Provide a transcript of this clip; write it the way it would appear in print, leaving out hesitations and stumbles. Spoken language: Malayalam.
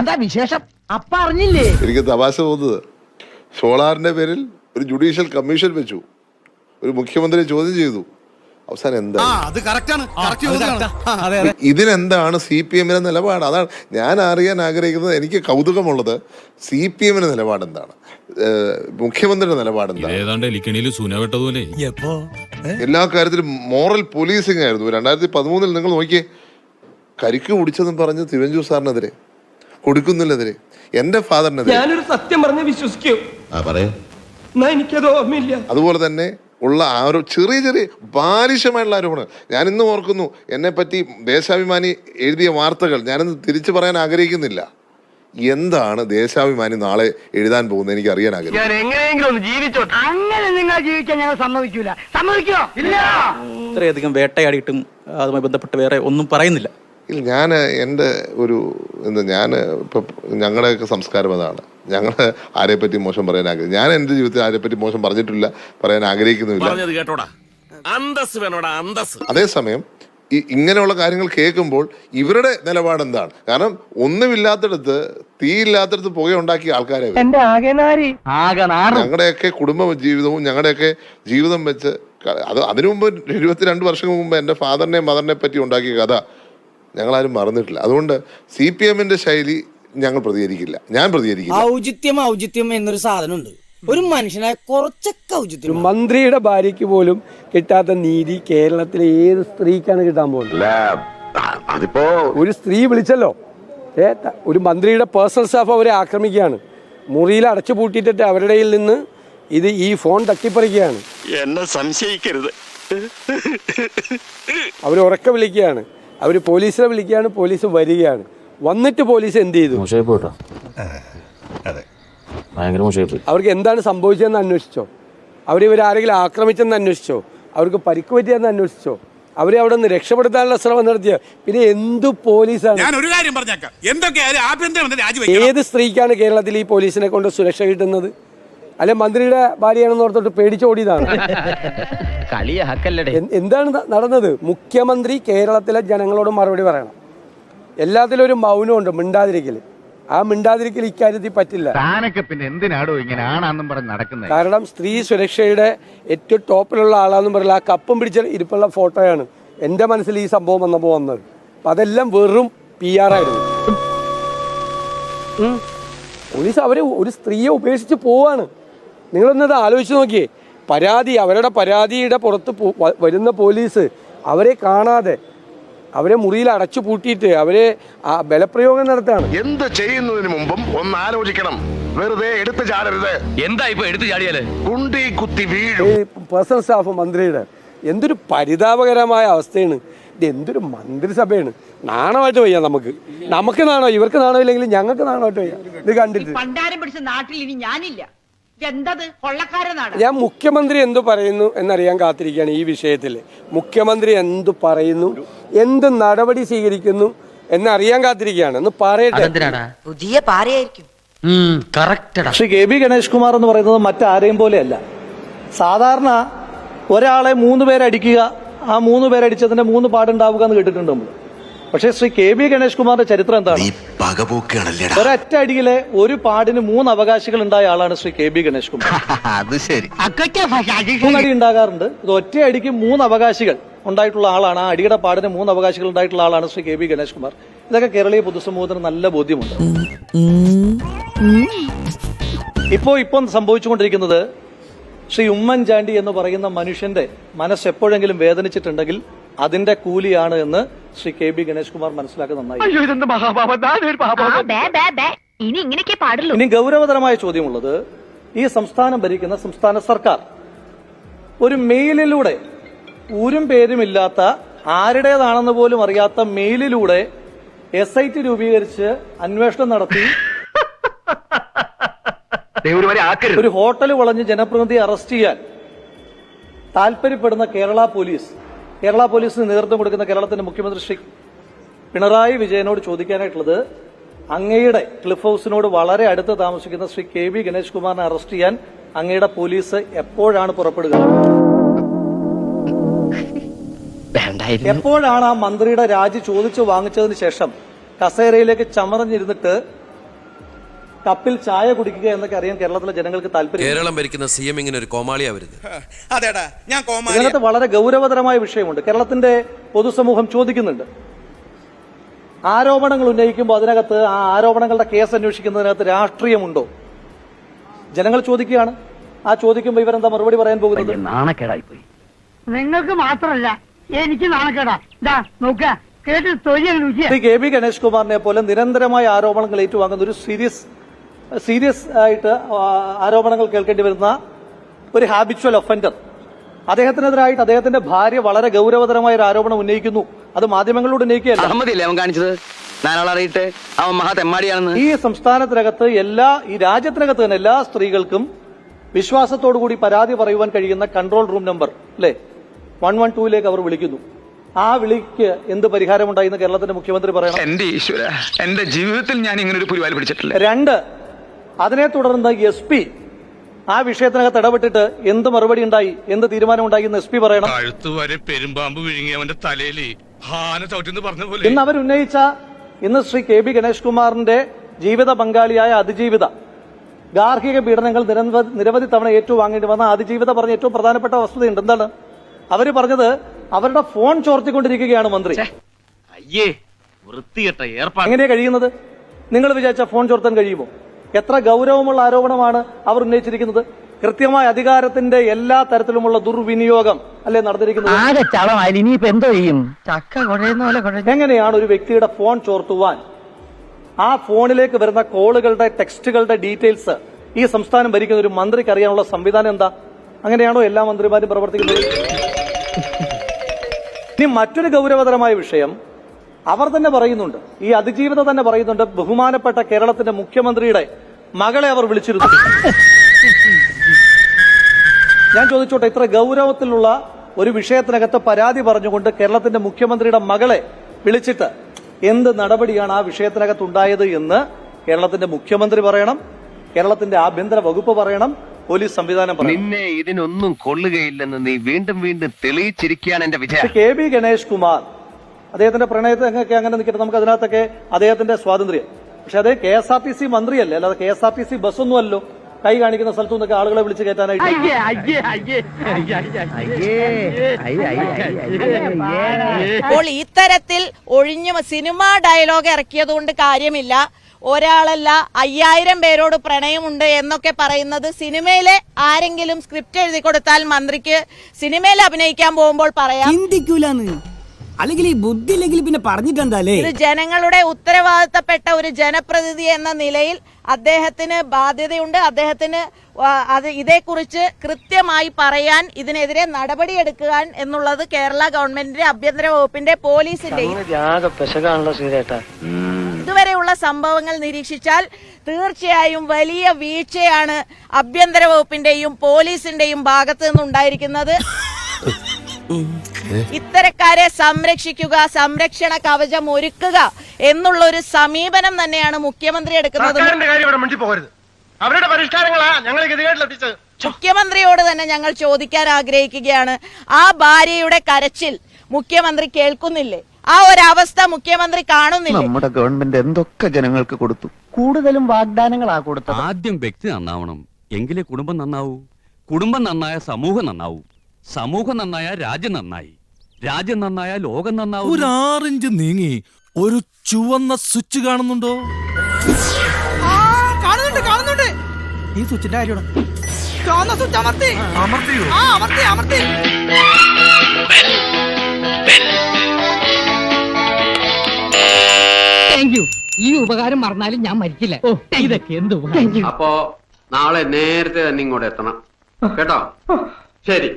എന്താ വിശേഷം? അപ്പ അറിഞ്ഞില്ലേ? എനിക്ക് തമാശ തോന്നുന്നത്, സോളാറിന്റെ പേരിൽ ഒരു ജുഡീഷ്യൽ കമ്മീഷൻ വെച്ചു, ഒരു മുഖ്യമന്ത്രിയെ ചോദ്യം ചെയ്തു. അവസാനം എന്താ? ഇതിനെന്താണ് CPM നിലപാട്? അതാണ് ഞാൻ അറിയാൻ ആഗ്രഹിക്കുന്നത്. എനിക്ക് കൗതുകമുള്ളത് CPM നിലപാട് എന്താണ്, മുഖ്യമന്ത്രിയുടെ നിലപാട് എന്താണ്? എല്ലാ കാര്യത്തിലും മോറൽ പോലീസിംഗ് ആയിരുന്നു. 2013 നിങ്ങൾ നോക്കിയേ, കരിക്ക് കുടിച്ചെന്നും പറഞ്ഞ് തിരുവഞ്ചൂർ സാറിനെതിരെ, കൊടുക്കുന്നില്ലെതിരെ, എന്റെ ഫാദറിനെതിരെ. ഞാനൊരു സത്യം പറഞ്ഞ് വിശ്വസിക്കൂ, എനിക്കത് ഓർമ്മയില്ല. അതുപോലെ തന്നെ ഉള്ള ആ ഒരു ചെറിയ ചെറിയ ബാലിശമായിട്ടുള്ള ആരോപണം ഞാൻ ഇന്ന് ഓർക്കുന്നു. എന്നെ പറ്റി ദേശാഭിമാനി എഴുതിയ വാർത്തകൾ ഞാനിന്ന് തിരിച്ചു പറയാൻ ആഗ്രഹിക്കുന്നില്ല. എന്താണ് ദേശാഭിമാനി നാളെ എഴുതാൻ പോകുന്നത് എനിക്ക് അറിയാൻ ആഗ്രഹിക്കുന്നു. അങ്ങനെ നിങ്ങൾ ജീവിക്കാൻ ഞങ്ങൾ സമ്മതിക്കൂല. സമ്മതിക്കോ? ഇല്ല. ഇത്രയധികം വേട്ടയാടിയിട്ടും അതുമായി ബന്ധപ്പെട്ട് വേറെ ഒന്നും പറയുന്നില്ല. ഇല്ല, ഞാൻ എൻ്റെ ഒരു ഞാൻ ഇപ്പം ഞങ്ങളുടെയൊക്കെ സംസ്കാരം അതാണ്. ഞങ്ങൾ ആരെപ്പറ്റി മോശം പറയാൻ ആഗ്രഹിക്കും. ഞാൻ എൻ്റെ ജീവിതത്തിൽ ആരെപ്പറ്റി മോശം പറഞ്ഞിട്ടില്ല, പറയാൻ ആഗ്രഹിക്കുന്നുമില്ല. അതേസമയം ഇങ്ങനെയുള്ള കാര്യങ്ങൾ കേൾക്കുമ്പോൾ ഇവരുടെ നിലപാട് എന്താണ്? കാരണം ഒന്നുമില്ലാത്തടത്ത്, തീയില്ലാത്തടത്ത് പുക ഉണ്ടാക്കിയ ആൾക്കാരെ, ഞങ്ങളുടെയൊക്കെ കുടുംബ ജീവിതവും ഞങ്ങളുടെയൊക്കെ ജീവിതം വെച്ച് അതിനു മുമ്പ് 22 വർഷം മുമ്പ് എൻ്റെ ഫാദറിനെ മദറിനെ പറ്റി ഉണ്ടാക്കിയ കഥ ഞങ്ങളാരും മറന്നിട്ടില്ല. അതുകൊണ്ട് CPM ശൈലി ഞങ്ങൾ പ്രതികരിക്കില്ല, ഞാൻ പ്രതികരിക്കില്ല. ഔചിത്യം എന്നൊരു സാധനമുണ്ട്. ഒരു മനുഷ്യനായ കുറച്ചൊക്കെ ഔചിത്യം. മന്ത്രിയുടെ ഭാര്യയ്ക്ക് പോലും കിട്ടാത്ത നീതി കേരളത്തിലെ ഏത് സ്ത്രീക്കാണ് കിട്ടാൻ പോകുന്നത്? അതിപ്പോ ഒരു സ്ത്രീ വിളിച്ചല്ലോ, ഒരു മന്ത്രിയുടെ പേഴ്സണൽ സ്റ്റാഫ് അവരെ ആക്രമിക്കുകയാണ്, മുറിയിൽ അടച്ചു പൂട്ടിയിട്ടിട്ട് അവരുടെ നിന്ന് ഈ ഫോൺ തട്ടിപ്പറിക്കുകയാണ്. എന്നെ സംശയിക്കരുത്. അവർ ഉറക്കെ വിളിക്കുകയാണ്, അവർ പോലീസിനെ വിളിക്കുകയാണ്, പോലീസ് വരികയാണ്. വന്നിട്ട് പോലീസ് എന്ത് ചെയ്തു? അവർക്ക് എന്താണ് സംഭവിച്ചതെന്ന് അന്വേഷിച്ചോ? ഇവരാരെങ്കിലും ആക്രമിച്ചെന്ന് അന്വേഷിച്ചോ? അവർക്ക് പരിക്ക് പറ്റിയെന്ന് അന്വേഷിച്ചോ? അവരെ അവിടെ നിന്ന് രക്ഷപ്പെടുത്താനുള്ള ശ്രമം നടത്തിയ പിന്നെ എന്തു പോലീസാണ്? ഏത് സ്ത്രീക്കാണ് കേരളത്തിൽ ഈ പോലീസിനെ കൊണ്ട് സുരക്ഷ കിട്ടുന്നത്? അല്ലെ മന്ത്രിയുടെ ഭാര്യയാണെന്ന് ഓർത്തോട്ട് പേടിച്ചോടിയതാണ്? എന്താണ് നടന്നത്? മുഖ്യമന്ത്രി കേരളത്തിലെ ജനങ്ങളോട് മറുപടി പറയണം. എല്ലാത്തിലും ഒരു മൗനമുണ്ട്, മിണ്ടാതിരിക്കൽ. ആ മിണ്ടാതിരിക്കൽ ഇക്കാര്യത്തിൽ പറ്റില്ല. പിന്നെ എന്തിനാടോ ഇങ്ങനെ ആണെന്നും പറഞ്ഞ് നടക്കുന്നത്? കാരണം സ്ത്രീ സുരക്ഷയുടെ ഏറ്റവും ടോപ്പിലുള്ള ആളാന്നും പറയില്ല. ആ കപ്പും പിടിച്ച ഇരിപ്പുള്ള ഫോട്ടോയാണ് എൻ്റെ മനസ്സിൽ ഈ സംഭവം വന്നപ്പോൾ വന്നത്. അപ്പം അതെല്ലാം വെറും PR ആയിരുന്നു. പോലീസ് ഒരു സ്ത്രീയെ ഉപേക്ഷിച്ച് പോവാണ്. നിങ്ങളൊന്നത് ആലോചിച്ച് നോക്കിയേ. അവരുടെ പരാതിയുടെ പുറത്ത് വരുന്ന പോലീസ് അവരെ കാണാതെ, അവരെ മുറിയിൽ അടച്ചു പൂട്ടിയിട്ട് അവരെ ബലപ്രയോഗം നടത്താണ്. എന്ത് ചെയ്യുന്നതിന് മുമ്പും ഒന്ന് ആലോചിക്കണം. വെറുതെ എടുത്തു ചാടരുത്. എന്താ ഇപ്പൊ എടുത്തു ചാടിയാല് കുണ്ടി കുത്തി വീഴും. പേഴ്സണൽ സ്റ്റാഫ് മന്ത്രിയുടെ എന്തൊരു പരിതാപകരമായ അവസ്ഥയാണ്. ഇത് എന്തൊരു മന്ത്രിസഭയാണ്. നാണമായിട്ട് വയ്യ. നമുക്ക് നാണോ? ഇവർക്ക് നാണോ ഇല്ലെങ്കിൽ ഞങ്ങൾക്ക് നാണമായിട്ട് വയ്യ. ഇത് കണ്ടിട്ട് നാട്ടിൽ ഇനി ഞാനില്ല. ഞാൻ മുഖ്യമന്ത്രി എന്തു പറയുന്നു എന്നറിയാൻ കാത്തിരിക്കുകയാണ് ഈ വിഷയത്തിൽ. മുഖ്യമന്ത്രി എന്തു പറയുന്നു, എന്ത് നടപടി സ്വീകരിക്കുന്നു എന്നറിയാൻ കാത്തിരിക്കുകയാണ്. എന്ന് പറയട്ടെ. പുതിയ പാരയായിരിക്കും. ശ്രീ KB ഗണേഷ് കുമാർ എന്ന് പറയുന്നത് മറ്റാരെയും പോലെയല്ല. സാധാരണ ഒരാളെ 3 പേരടിക്കുക, ആ 3 പേരടിച്ചതിന്റെ 3 പാടുണ്ടാവുക എന്ന് കേട്ടിട്ടുണ്ട് നമ്മൾ. പക്ഷേ ശ്രീ KB ഗണേഷ് കുമാറിന്റെ ചരിത്രം എന്താണ്? ഒരൊറ്റ അടിയിലെ ഒരു പാടിന് 3 അവകാശികൾ ഉണ്ടായ ആളാണ് ശ്രീ KB ഗണേഷ് കുമാർ. അത് ശരി. 3 അടി ഉണ്ടാകാറുണ്ട്. ഇത് ഒറ്റ അടിക്ക് 3 അവകാശികൾ ഉണ്ടായിട്ടുള്ള ആളാണ്. ആ അടിയുടെ പാടിന് 3 അവകാശികൾ ഉണ്ടായിട്ടുള്ള ആളാണ് ശ്രീ KB ഗണേഷ് കുമാർ. ഇതൊക്കെ കേരളീയ പൊതുസമൂഹത്തിന് നല്ല ബോധ്യമുണ്ട്. ഇപ്പം സംഭവിച്ചുകൊണ്ടിരിക്കുന്നത്, ശ്രീ ഉമ്മൻചാണ്ടി എന്ന് പറയുന്ന മനുഷ്യന്റെ മനസ്സ് എപ്പോഴെങ്കിലും വേദനിച്ചിട്ടുണ്ടെങ്കിൽ അതിന്റെ കൂലിയാണ് എന്ന് ശ്രീ KB ഗണേഷ് കുമാർ മനസ്സിലാക്കുന്നത് നന്നായി. ഇനി ഗൗരവതരമായ ചോദ്യമുള്ളത്, ഈ സംസ്ഥാനം ഭരിക്കുന്ന സംസ്ഥാന സർക്കാർ ഒരു മെയിലിലൂടെ ഊരും പേരുമില്ലാത്ത, ആരുടേതാണെന്ന് പോലും അറിയാത്ത മെയിലിലൂടെ SIT രൂപീകരിച്ച് അന്വേഷണം നടത്തി ഒരു ഹോട്ടൽ വളഞ്ഞ് ജനപ്രതിനിധിയെ അറസ്റ്റ് ചെയ്യാൻ താല്പര്യപ്പെടുന്ന കേരള പോലീസിന് നേതൃത്വം കൊടുക്കുന്ന കേരളത്തിന്റെ മുഖ്യമന്ത്രി ശ്രീ പിണറായി വിജയനോട് ചോദിക്കാനായിട്ടുള്ളത്, അങ്ങയുടെ ക്ലിഫ് ഹൌസിനോട് വളരെ അടുത്ത് താമസിക്കുന്ന ശ്രീ KB ഗണേഷ് കുമാറിനെ അറസ്റ്റ് ചെയ്യാൻ അങ്ങയുടെ പോലീസ് എപ്പോഴാണ് പുറപ്പെടുക? എപ്പോഴാണ് ആ മന്ത്രിയുടെ രാജി ചോദിച്ചു വാങ്ങിച്ചതിന് ശേഷം കസേരയിലേക്ക് ചമറഞ്ഞിരുന്നിട്ട് കപ്പിൽ ചായ കുടിക്കുക എന്നൊക്കെ അറിയാൻ കേരളത്തിലെ ജനങ്ങൾക്ക് താല്പര്യം. കേരളം ഭരിക്കുന്ന CM ഇങ്ങനെ ഒരു കോമാളിയാവരുത്. അതേടാ ഞാൻ ഇതിനകത്ത് വളരെ ഗൗരവതരമായ വിഷയമുണ്ട്. കേരളത്തിന്റെ പൊതുസമൂഹം ചോദിക്കുന്നുണ്ട്, ആരോപണങ്ങൾ ഉന്നയിക്കുമ്പോൾ അതിനകത്ത് ആ ആരോപണങ്ങളുടെ കേസ് അന്വേഷിക്കുന്നതിനകത്ത് രാഷ്ട്രീയമുണ്ടോ? ജനങ്ങൾ ചോദിക്കുകയാണ്. ആ ചോദിക്കുമ്പോൾ ഇവരെന്താ മറുപടി പറയാൻ പോകുന്നത്? നാണക്കേടായി പോയി. നിങ്ങൾക്ക് മാത്രമല്ല എനിക്ക് നാണക്കേടാ. ഇതാ നോക്കുക, കേട്ട് തൊഴിൽ രുചിയാ. ശ്രീ KB ഗണേഷ് കുമാറിനെ പോലെ നിരന്തരമായ ആരോപണങ്ങൾ ഏറ്റുവാങ്ങുന്ന ഒരു സീരിയസ് ആയിട്ട് ആരോപണങ്ങൾ കേൾക്കേണ്ടി വരുന്ന ഒരു ഹാബിച്വൽ ഒഫൻഡർ, അദ്ദേഹത്തിനെതിരായിട്ട് അദ്ദേഹത്തിന്റെ ഭാര്യ വളരെ ഗൗരവതരമായ ഒരു ആരോപണം ഉന്നയിക്കുന്നു. അത് മാധ്യമങ്ങളോട് ഉന്നയിക്കുകയല്ല. ഈ സംസ്ഥാനത്തിനകത്ത് ഈ രാജ്യത്തിനകത്ത് തന്നെ എല്ലാ സ്ത്രീകൾക്കും വിശ്വാസത്തോടു കൂടി പരാതി പറയുവാൻ കഴിയുന്ന കൺട്രോൾ റൂം നമ്പർ അല്ലെ 112 അവർ വിളിക്കുന്നു. ആ വിളിക്ക് എന്ത് പരിഹാരമുണ്ടായിന്ന് കേരളത്തിന്റെ മുഖ്യമന്ത്രി പറയണം. എന്റെ ഈശ്വര, എന്റെ ജീവിതത്തിൽ ഞാൻ ഇങ്ങനെ ഒരു പുലിവാൽ പിടിച്ചിട്ടില്ല. 2, അതിനെ തുടർന്ന് SP ആ വിഷയത്തിനകത്ത് ഇടപെട്ടിട്ട് എന്ത് മറുപടി ഉണ്ടായി, എന്ത് തീരുമാനം ഉണ്ടായി എന്ന് SP പറയണം. പെരുമ്പാമ്പ് വിഴുങ്ങി അവന്റെ തലയിൽ ഇന്ന് അവരുന്നയിച്ച ശ്രീ KB ഗണേഷ് കുമാറിന്റെ ജീവിത പങ്കാളിയായ അതിജീവിത ഗാർഹിക പീഡനങ്ങൾ നിരവധി തവണ ഏറ്റുവാങ്ങേണ്ടി വന്ന അതിജീവിത പറഞ്ഞ ഏറ്റവും പ്രധാനപ്പെട്ട വസ്തുതയുണ്ട്. എന്താണ് അവര് പറഞ്ഞത്? അവരുടെ ഫോൺ ചോർത്തിക്കൊണ്ടിരിക്കുകയാണ് മന്ത്രി. എങ്ങനെയാ കഴിയുന്നത്? നിങ്ങൾ വിചാരിച്ച ഫോൺ ചോർത്താൻ കഴിയുമോ? എത്ര ഗൗരവമുള്ള ആരോപണമാണ് അവർ ഉന്നയിച്ചിരിക്കുന്നത്. കൃത്യമായ അധികാരത്തിന്റെ എല്ലാ തരത്തിലുമുള്ള ദുർവിനിയോഗം അല്ലേ നടന്നിരിക്കുന്നത്. എങ്ങനെയാണ് ഒരു വ്യക്തിയുടെ ഫോൺ ചോർത്തുവാൻ, ആ ഫോണിലേക്ക് വരുന്ന കോളുകളുടെ ടെക്സ്റ്റുകളുടെ ഡീറ്റെയിൽസ് ഈ സംസ്ഥാനം ഭരിക്കുന്ന ഒരു മന്ത്രിക്ക് അറിയാനുള്ള സംവിധാനം എന്താ? അങ്ങനെയാണോ എല്ലാ മന്ത്രിമാരും പ്രവർത്തിക്കുന്നത്? ഇനി മറ്റൊരു ഗൗരവതരമായ വിഷയം അവർ തന്നെ പറയുന്നുണ്ട്, ഈ അതിജീവിത തന്നെ പറയുന്നുണ്ട്, ബഹുമാനപ്പെട്ട കേരളത്തിന്റെ മുഖ്യമന്ത്രിയുടെ മകളെ അവർ വിളിച്ചിരുന്നു. ഞാൻ ചോദിച്ചോട്ടെ, ഇത്ര ഗൗരവത്തിലുള്ള ഒരു വിഷയത്തിനകത്ത് പരാതി പറഞ്ഞുകൊണ്ട് കേരളത്തിന്റെ മുഖ്യമന്ത്രിയുടെ മകളെ വിളിച്ചിട്ട് എന്ത് നടപടിയാണ് ആ വിഷയത്തിനകത്ത് ഉണ്ടായത് എന്ന് കേരളത്തിന്റെ മുഖ്യമന്ത്രി പറയണം, കേരളത്തിന്റെ ആഭ്യന്തര വകുപ്പ് പറയണം, പോലീസ് സംവിധാനം പറയണം. നിന്നെ ഇതിനൊന്നും കൊള്ളുകയില്ലെന്ന് നീ വീണ്ടും വീണ്ടും തെളിയിച്ചിരിക്കുകയാണ് എന്റെ വിജയം. KB ഗണേഷ് കുമാർ അദ്ദേഹത്തിന്റെ പ്രണയത്തൊക്കെ അങ്ങനെ നിൽക്കട്ടെ, നമുക്ക് അതിനകത്തൊക്കെ അദ്ദേഹത്തിന്റെ സ്വാതന്ത്ര്യം. പക്ഷെ അതേ KSRTC മന്ത്രിയല്ലേ, അല്ലാതെ KSRTC ബസ്സൊന്നും അല്ലല്ലോ കൈ കാണിക്കുന്ന സ്ഥലത്തു നിന്നൊക്കെ ആളുകളെ വിളിച്ച് കയറ്റാനായിട്ട്. അപ്പോൾ ഇത്തരത്തിൽ ഒഴിഞ്ഞു സിനിമാ ഡയലോഗ് ഇറക്കിയത് കൊണ്ട് കാര്യമില്ല. ഒരാളല്ല 5000 പേരോട് പ്രണയമുണ്ട് എന്നൊക്കെ പറയുന്നത് സിനിമയിലെ ആരെങ്കിലും സ്ക്രിപ്റ്റ് എഴുതി കൊടുത്താൽ മന്ത്രിക്ക് സിനിമയിൽ അഭിനയിക്കാൻ പോകുമ്പോൾ പറയാം. അല്ലെങ്കിൽ ഈ ബുദ്ധി ഇല്ലെങ്കിൽ പിന്നെ പറഞ്ഞിട്ടെന്താലേ. ഇത് ജനങ്ങളുടെ ഉത്തരവാദിത്തപ്പെട്ട ഒരു ജനപ്രതിനിധി എന്ന നിലയിൽ അദ്ദേഹത്തിന് ബാധ്യതയുണ്ട്. അദ്ദേഹത്തിന് ഇതേക്കുറിച്ച് കൃത്യമായി പറയാൻ, ഇതിനെതിരെ നടപടിയെടുക്കുക എന്നുള്ളത് കേരള ഗവൺമെന്റിന്റെ ആഭ്യന്തര വകുപ്പിന്റെ പോലീസിന്റെയും. ഇതുവരെയുള്ള സംഭവങ്ങൾ നിരീക്ഷിച്ചാൽ തീർച്ചയായും വലിയ വീഴ്ചയാണ് ആഭ്യന്തര വകുപ്പിന്റെയും പോലീസിന്റെയും ഭാഗത്ത് നിന്നുണ്ടായിരിക്കുന്നത്. ഇത്തരക്കാരെ സംരക്ഷിക്കുക, സംരക്ഷണ കവചം ഒരുക്കുക എന്നുള്ള ഒരു സമീപനം തന്നെയാണ് മുഖ്യമന്ത്രി എടുക്കുന്നത്. അവരുടെ പരിഷ്കാരങ്ങളാ ഞങ്ങൾ മുഖ്യമന്ത്രിയോട് തന്നെ ഞങ്ങൾ ചോദിക്കാൻ ആഗ്രഹിക്കുകയാണ്, ആ ഭാര്യയുടെ കരച്ചിൽ മുഖ്യമന്ത്രി കേൾക്കുന്നില്ലേ? ആ ഒരവസ്ഥ മുഖ്യമന്ത്രി കാണുന്നില്ല. നമ്മുടെ ഗവൺമെന്റ് എന്തൊക്കെ ജനങ്ങൾക്ക് കൊടുത്തു, കൂടുതലും വാഗ്ദാനങ്ങളാ കൊടുത്തത്. ആദ്യം വ്യക്തി നന്നാവണം, എങ്കിലേ കുടുംബം നന്നാവൂ. കുടുംബം നന്നായ സമൂഹം നന്നാവൂ. സമൂഹം നന്നായ രാജ്യം നന്നായി. രാജ്യം നന്നായ ലോകം നന്നാവും. ഒരു 6 ഇഞ്ച് നീങ്ങി ഒരു ചുവന്ന സ്വിച്ച് കാണുന്നുണ്ടോ? കാണുന്നുണ്ട്. ഈ സ്വിച്ചിന്റെ കാര്യമാണ്. ഈ ഉപകാരം മറന്നാലും ഞാൻ മരിക്കില്ല. ഇതൊക്കെ എന്ത് അപ്പോ നാളെ നേരത്തെ തന്നെ ഇങ്ങോട്ട് എത്തണം കേട്ടോ. ശരി.